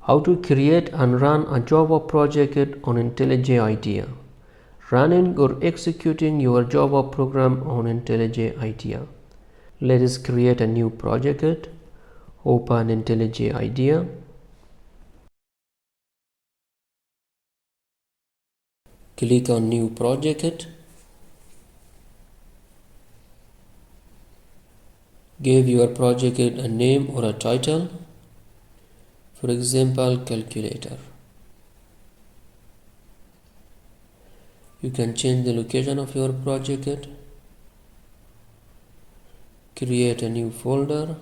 How to create and run a Java project on IntelliJ IDEA. Running or executing your Java program on IntelliJ IDEA. Let us create a new project. Open IntelliJ IDEA. Click on New Project. Give your project a name or a title. For example, calculator. You can change the location of your project. Create a new folder.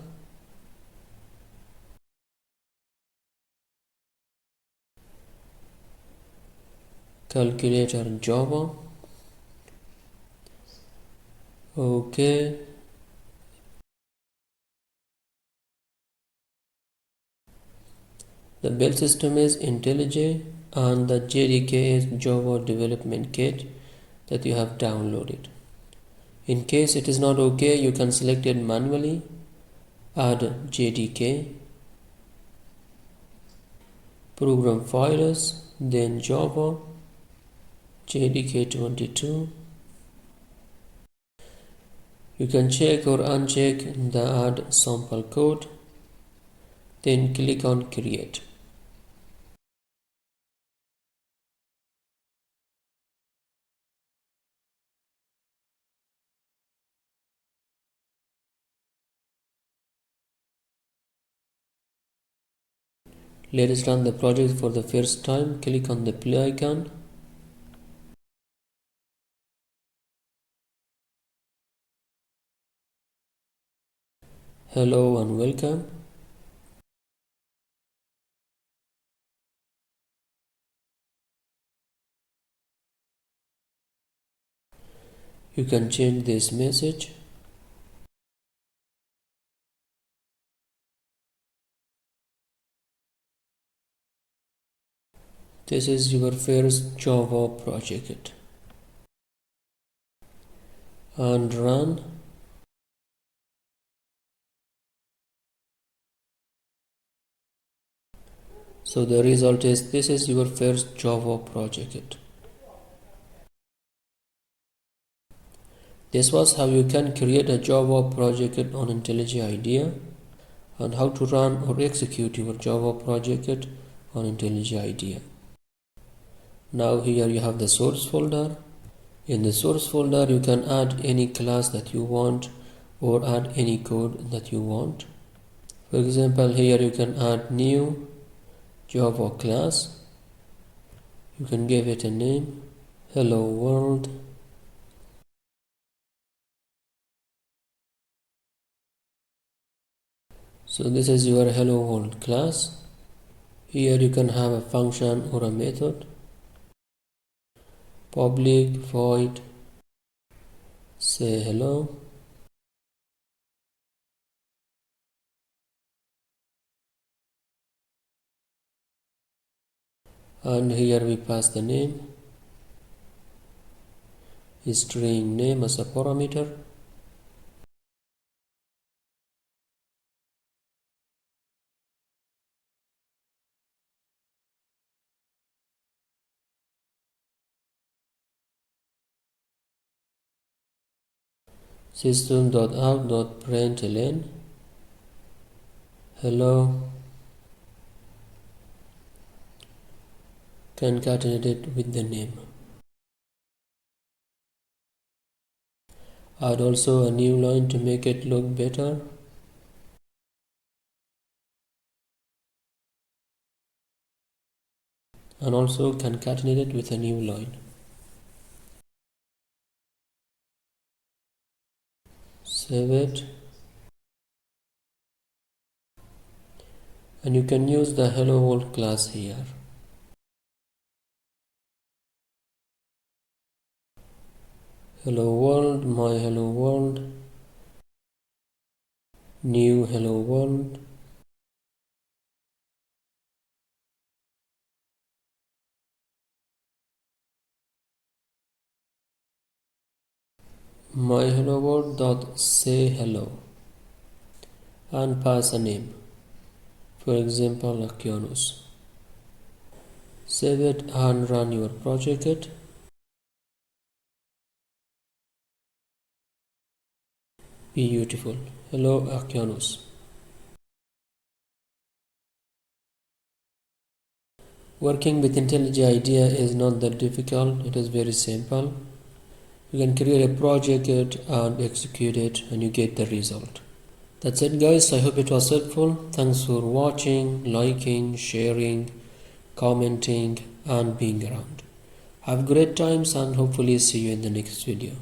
Calculator Java. Okay. The build system is IntelliJ and the JDK is Java Development Kit that you have downloaded. In case it is not okay, you can select it manually. Add JDK, program files, then Java, JDK22. You can check or uncheck the add sample code, then click on create. Let us run the project for the first time. Click on the play icon. Hello and welcome. You can change this message. This is your first Java project. And run. So the result is this is your first Java project. This was how you can create a Java project on IntelliJ IDEA and how to run or execute your Java project on IntelliJ IDEA. Now here you have the source folder. In the source folder you can add any class that you want or add any code that you want. For example, here you can add new Java class. You can give it a name, hello world. So this is your hello world class. Here you can have a function or a method. Public void say hello. And here we pass the name, string name as a parameter. System.out.println hello, concatenate it with the name. Add also a new line to make it look better. And also concatenate it with a new line. Save it. And you can use the hello world class here. Hello world, my hello world, new hello world. My hello world dot say hello and pass a name, for example Akianus. Save it and run your project. Beautiful. Hello Akianus. Working with IntelliJ IDEA is not that difficult. It is very simple. You can create a project and execute it and you get the result. That's it guys. I hope it was helpful. Thanks for watching, liking, sharing, commenting and being around. Have great times and hopefully see you in the next video.